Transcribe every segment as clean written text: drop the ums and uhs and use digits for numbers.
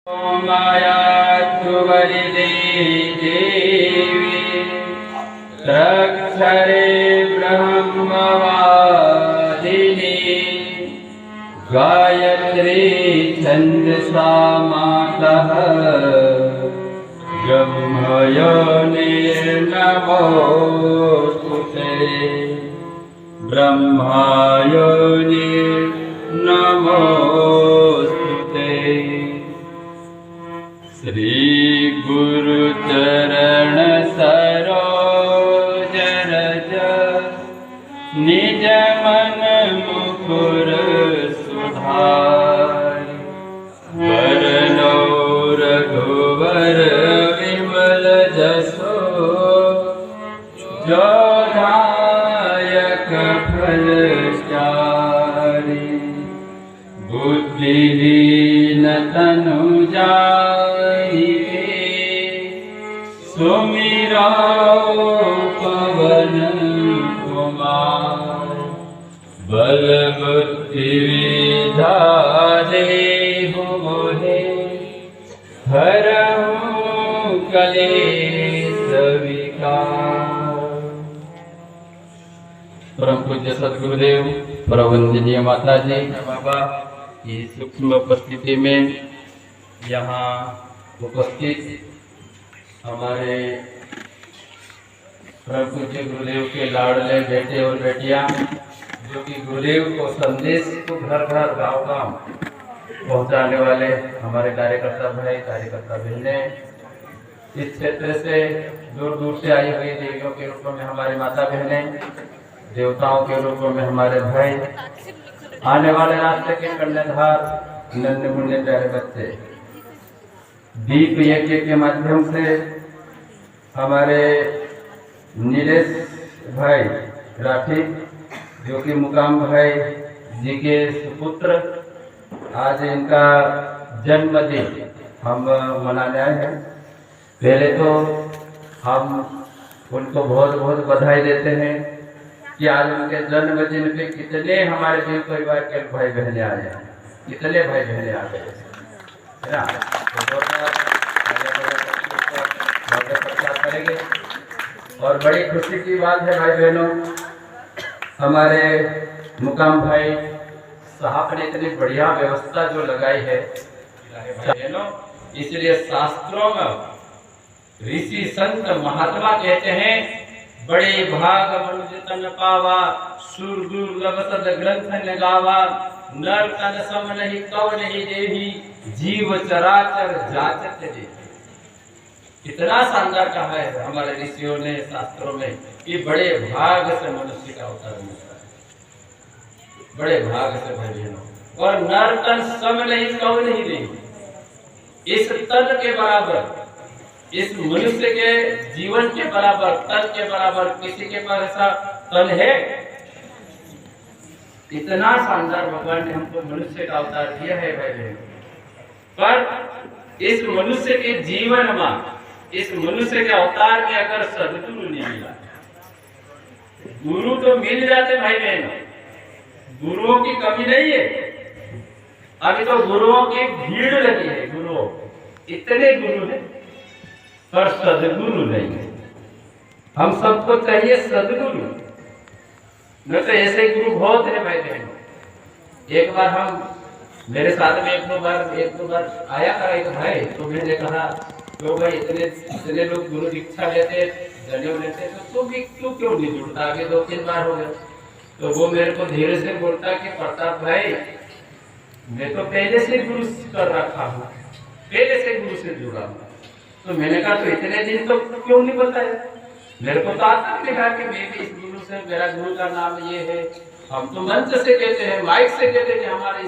मायातु वरिदे देवी रक्षरे ब्रह्मवादिनी गायत्री छन्दसा मातः ब्रह्मयोनिर्नमोस्तुते ब्रह्मयोनिर्नमोस्तुते। श्री गुरु चरण सरोज रज निज मन मुकुर सुधार वरनो रघुवर विमल जसो जो दायक फल चारि बुद्धिहीन तनु जानिके सुमिरो पवन कुमार बल बुद्धि विद्या देहु मोहे हरहु कलेश विकार। परम पूज्य सद्गुरुदेव प्रवंदनीय माता जी बाबा की सूक्ष्म उपस्थिति में यहाँ उपस्थित हमारे परम पूज्य गुरुदेव के लाडले बेटे और बेटियां जो कि गुरुदेव को संदेश को घर घर गांव गांव पहुंचाने वाले हमारे कार्यकर्ता भाई कार्यकर्ता बहनें, इस क्षेत्र से दूर दूर से आई हुई देवियों के रूप में हमारी माता बहनें, देवताओं के रूप में हमारे भाई, आने वाले रास्ते के कन्याधार नन्हे मुन्ने प्यारे बच्चे, दीप यज्ञ के माध्यम से हमारे नीलेश भाई राठी जो कि मुकाम भाई जी के सुपुत्र, आज इनका जन्मदिन हम मनाने आए हैं। पहले तो हम उनको बहुत बहुत बधाई देते हैं कि आज उनके जन्मदिन पे कितने हमारे दिल परिवार के भाई बहने आए हैं, कितने भाई बहने आ गए है ना। तो प्रचार करेंगे और बड़ी खुशी की बात है भाई बहनों, हमारे मुकाम भाई साहब ने इतनी बढ़िया व्यवस्था जो लगाई है बहनों, इसलिए शास्त्रों में ऋषि संत महात्मा कहते हैं बड़े भाग मनुज तन पावा सुर दुर्लभ सद ग्रंथ लगावा नर तन सम नहीं कव नहीं देवी जीव चराचर जाचत देवी। इतना शानदार कहा है हमारे ऋषियों ने शास्त्रों में कि बड़े भाग से मनुष्य का अवतार मिलता है, बड़े भाग से भाई बहनों। और नर तन सम नहीं कव नहीं देवी, इस तन के बराबर, इस मनुष्य के जीवन के बराबर, तन के बराबर किसी के पास ऐसा तन है? इतना शानदार भगवान ने हमको मनुष्य का अवतार दिया है भाई बहन। पर इस मनुष्य के जीवन में, इस मनुष्य के अवतार में अगर सद्गुरु नहीं मिला, गुरु तो मिल जाते भाई बहन, गुरुओं की कमी नहीं है। अभी तो गुरुओं की भीड़ लगी है, गुरुओं इतने गुरु हैं पर सदगुरु नहीं है। हम सबको चाहिए सदगुरु, न तो ऐसे गुरु बहुत है भाई बहन। एक बार हम मेरे साथ में एक दो बार आया करा एक भाई, तो मैंने कहा तो भाई इतने लोग गुरु दीक्षा लेते जनेऊ लेते तो तू भी तू क्यों नहीं जुड़ता? आगे 2-3 बार हो गया तो वो मेरे को धीरे से बोलता कि प्रताप भाई मैं तो पहले से गुरु कर रखा हूँ, पहले से गुरु से जुड़ा हूँ। तो मैंने कहा तो इतने दिन तो क्यों नहीं बताया? मेरे को तो आता नहीं कहा कि मैं भी इस गुरु से, मेरा गुरु का नाम ये है, हम तो मंच से कहते हैं, माइक से कहते हैं कि हमारे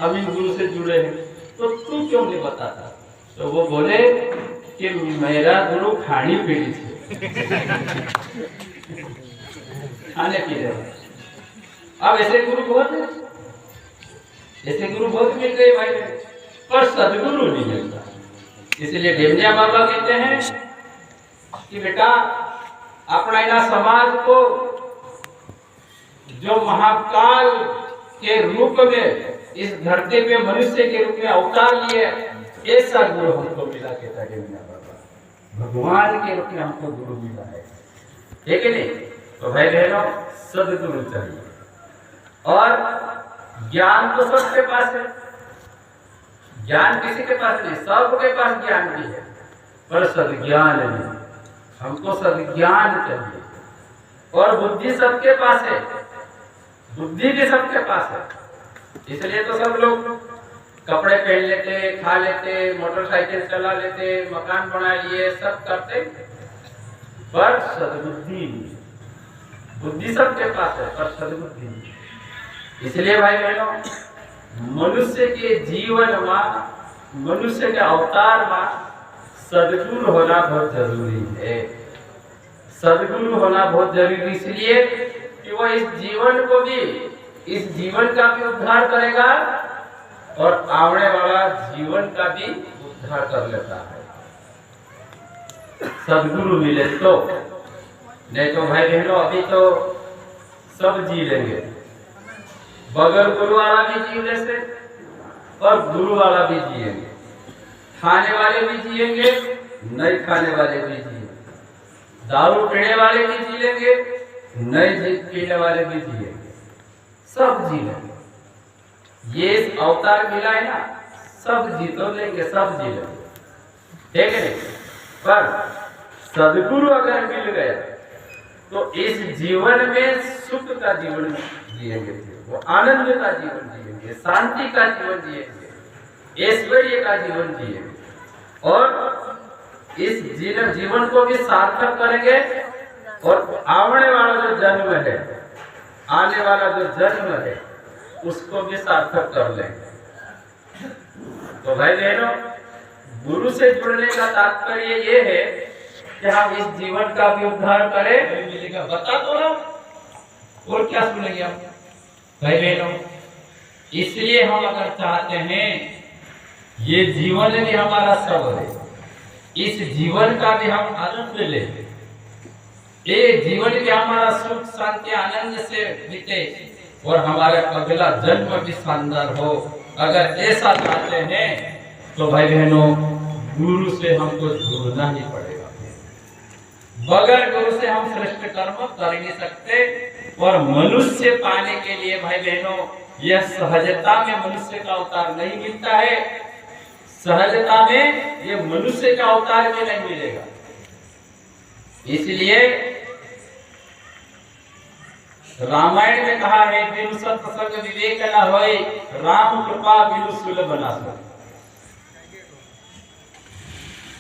हम इन गुरु से जुड़े हैं, तो तू क्यों नहीं बताता? तो वो बोले कि मेरा गुरु खानी पीढ़ी से खाने पी रहे। अब ऐसे गुरु बहुत है, ऐसे गुरु बहुत मिल गए भाई, पर सदगुरु नहीं मिलता। इसलिए डेमनिया बाबा कहते हैं कि बेटा अपना इना समाज को जो महाकाल के रूप में इस धरती पे मनुष्य के रूप में अवतार लिए ऐसा गुरु हमको मिला, कहता है मीना बाबा, भगवान के रूप में हमको गुरु मिला है, ठीक है नहीं? तो भाई बहनों, सदगुरु चाहिए। और ज्ञान तो सबके पास है, ज्ञान किसी के पास नहीं, सबके पास ज्ञान भी है, पर सद्ज्ञान नहीं। हमको सद्ज्ञान चाहिए। और बुद्धि सबके पास है, बुद्धि भी सबके पास है। इसलिए तो सब लोग कपड़े पहन लेते, खा लेते, मोटरसाइकिल चला लेते, मकान बना लिए, सब करते, पर सद्बुद्धि, बुद्धि सबके पास है पर सद्बुद्धि। इसलिए भाई बहनों, मनुष्य के जीवन में, मनुष्य के अवतार में सद्गुरु होना बहुत जरूरी है। सद्गुरु होना बहुत जरूरी इसलिए कि वो इस जीवन को भी, इस जीवन का भी उद्धार करेगा और आने वाला जीवन का भी उद्धार कर लेता है। सद्गुरु मिले तो, नहीं तो भाई बहनों अभी तो सब जी लेंगे, बगैर गुरु वाला भी जी जैसे और गुरु वाला भी जिएंगे, खाने वाले भी जिएंगे, नहीं खाने वाले भी जिएंगे, दारू पीने वाले भी जी लेंगे, नहीं पीने वाले भी जिएंगे, सब जी लेंगे। ये अवतार मिला है ना, सब जी तो लेंगे, सब जी लेंगे, ठीक है? पर सद्गुरु अगर मिल गया तो इस जीवन में सुख का जीवन जिएंगे, वो आनंद का जीवन जिएंगे, शांति का जीवन जिएंगे, ऐश्वर्य का जीवन जिएंगे और इस जीवन को भी सार्थक करेंगे और आने वाला जो जन्म है, आने वाला जो जन्म है उसको भी सार्थक कर लेंगे। तो भाई बहनों, गुरु से जुड़ने का तात्पर्य ये है कि हम इस जीवन का भी उद्धार करें, मिलेगा बता दो ना, और क्या सुनेंगे आप भाई बहनों? इसलिए हम अगर चाहते हैं ये जीवन भी हमारा सब है, इस जीवन का भी हम आनंद ले, ये जीवन भी हमारा सुख शांति आनंद से बीते और हमारा अगला जन्म भी शानदार हो, अगर ऐसा चाहते हैं तो भाई बहनों गुरु से हमको जुड़ना ही पड़ेगा। बगैर गुरु से हम श्रेष्ठ कर्म कर नहीं सकते। और मनुष्य पाने के लिए भाई बहनों, यह सहजता में मनुष्य का अवतार नहीं मिलता है, सहजता में ये मनुष्य का अवतार में नहीं मिलेगा। इसलिए रामायण में कहा है, बिनु सत्संग विवेक न होय, राम कृपा बिनु सुलभ न सोय।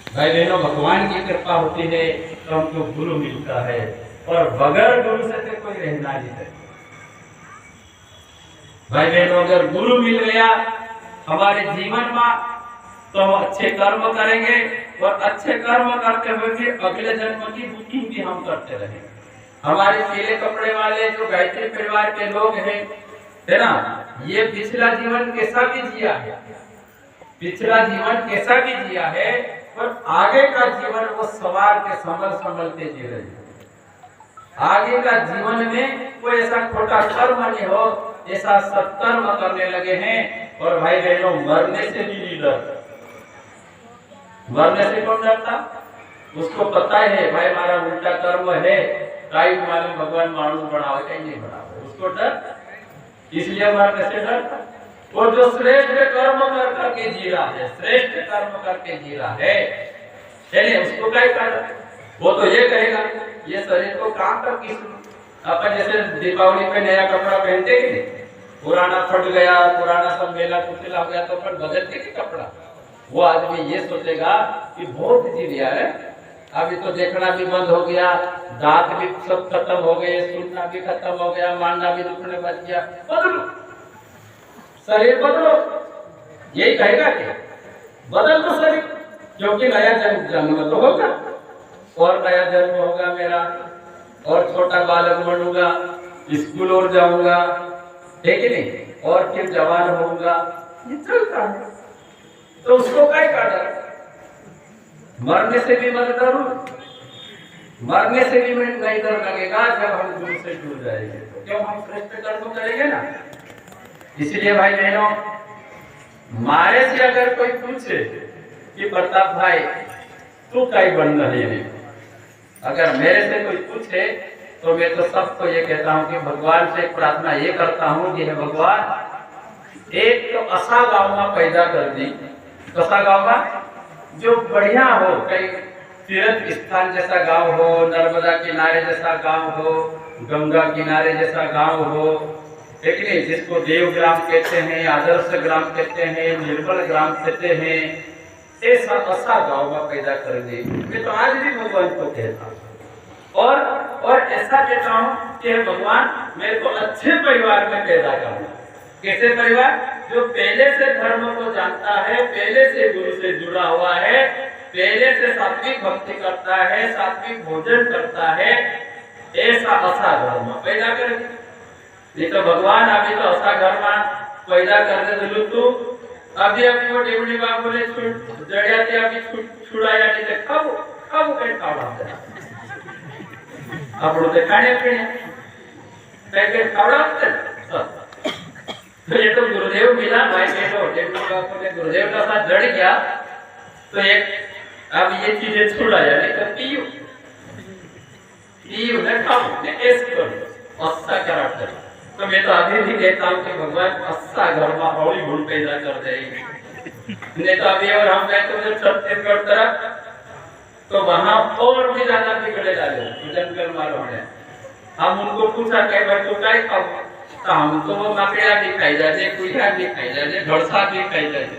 भाई बहनों, भगवान की कृपा होती है तो हमको गुरु मिलता है, और बगैर गुरु से तो कोई रहना नहीं है। भाई बहनों, अगर गुरु मिल गया हमारे जीवन में तो हम अच्छे कर्म करेंगे और अच्छे कर्म करते हुए अगले जन्म की बुकिंग भी हम करते रहेंगे। हमारे पीले कपड़े वाले जो गायत्री परिवार के लोग हैं, है ना, ये पिछला जीवन कैसा भी जिया है, पिछला जीवन कैसा भी जिया है, और आगे का जीवन वो सवार के संभलते जी रहे हैं। आगे का जीवन में कोई ऐसा खोटा कर्म नहीं हो, ऐसा सत्कर्म करने लगे हैं। और भाई बहनों, मरने से भी नहीं डरता। मरने से कौन डरता? उसको पता है भाई हमारा उल्टा कर्म है, टाइम मालूम भगवान मानूस बढ़ाओ कहीं नहीं बढ़ाओ, उसको डर, इसलिए मरने से डरता। और जो श्रेष्ठ कर्म कर करके जी रहा है, श्रेष्ठ कर्म करके जी रहा है, उसको क्या कर, वो तो ये कहेगा ये शरीर को काम कर किस, अपन जैसे दीपावली पे नया कपड़ा पहनते हैं, पुराना फट गया, पुराना सब मेला कुचला हो गया तो अपन बदलते के कपड़ा। वो आदमी ये सोचेगा कि बहुत जी लिया है, अभी तो देखना भी बंद हो गया, दांत भी सब खत्म हो गए, सुनना भी खत्म हो गया, मानना भी दुखने बच गया, बदलो शरीर बदलो, यही कहेगा कि बदल दो शरीर, क्योंकि नया जन्म तो होगा और नया जन्म होगा मेरा, और छोटा बालक बनूंगा, स्कूल और जाऊंगा, ठीक है नहीं, और फिर जवान होऊंगा, ये चलता है। तो उसको क्या कर, मरने से भी मत डरो, मरने से भी नहीं डर लगेगा जब हम गुरु से जुड़ जाएंगे, तो क्यों हम श्रेष्ठ कर्म करेंगे ना। इसलिए भाई बहनों, मारे से अगर कोई पूछे कि प्रताप भाई तू कई बन रही है। अगर मेरे से कोई पूछे तो मैं तो सबको ये कहता हूँ कि भगवान से प्रार्थना ये करता हूँ कि हे भगवान एक तो असा गाँव में पैदा कर दी, कसा गाँव में जो बढ़िया हो, कई तीर्थ स्थान जैसा गांव हो, नर्मदा किनारे जैसा गांव हो, गंगा किनारे जैसा गांव हो, ठीक नहीं, जिसको देव ग्राम कहते हैं, आदर्श ग्राम कहते हैं, निर्मल ग्राम कहते हैं, ऐसा ऐसा गांव में पैदा कर दे। मैं तो आज भी भगवान को कहता हूँ और ऐसा कहता हूँ कि भगवान मेरे को अच्छे परिवार में पैदा करना। कैसे परिवार? जो पहले से धर्म को जानता है, पहले से गुरु से जुड़ा हुआ है, पहले से सात्विक भक्ति करता है, सात्विक भोजन करता है, ऐसा असा घर में पैदा कर। नहीं तो भगवान अभी तो असा घर में पैदा कर दे दिलू तू अभी वो डेवड़ी बाप बोले जड़िया थी अभी छुड़ाया नहीं तो खाओ खाओ कहीं खावड़ा આપણું તે ખાણે પીણે કઈ ખવડાવते तो ये तो गुरुदेव मिला भाई बेटो, डेवड़ी बाप ने गुरुदेव का साथ जड़ गया तो एक अब ये चीजें छोड़ा जाने तो पीयू ने खाओ ने ऐस करो अच्छा कराटर। तो मैं तो अभी भी कहता हूँ कि भगवान अच्छा घर में हौली भूल पैदा कर देगी। नहीं तो अभी और हम गए तो छत्तीसगढ़ तरफ तो वहां और भी ज्यादा बिगड़े लगे जंगल वालों ने। हम उनको पूछा कि भाई तो क्या खाओ, तो हम तो वो मकड़िया भी खाई जाते, कुइया भी खाई जाते, घड़सा भी खाई जाते।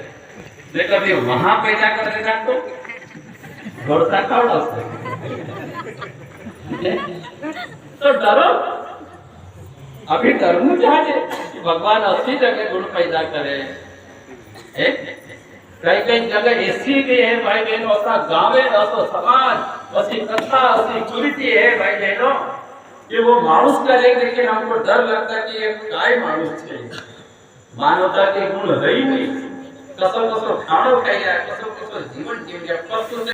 लेकिन अभी वहां पैदा कर देगा तो घड़सा खाओ तो डरो, अभी डरना चाहिए कि भगवान अच्छी जगह गुण पैदा करे। कई कई जगह ऐसी भी है भाई बहनों, ऐसा गाँव है, ऐसा समाज, ऐसी कथा, ऐसी कुरीति है भाई बहनों कि वो मानुष का लेकिन हमको डर लगता है कि ये काय मानुष है, मानवता के गुण है ही नहीं। कसो कसो खाणो खाई जाए, कसो कसो जीवन जीव जाए,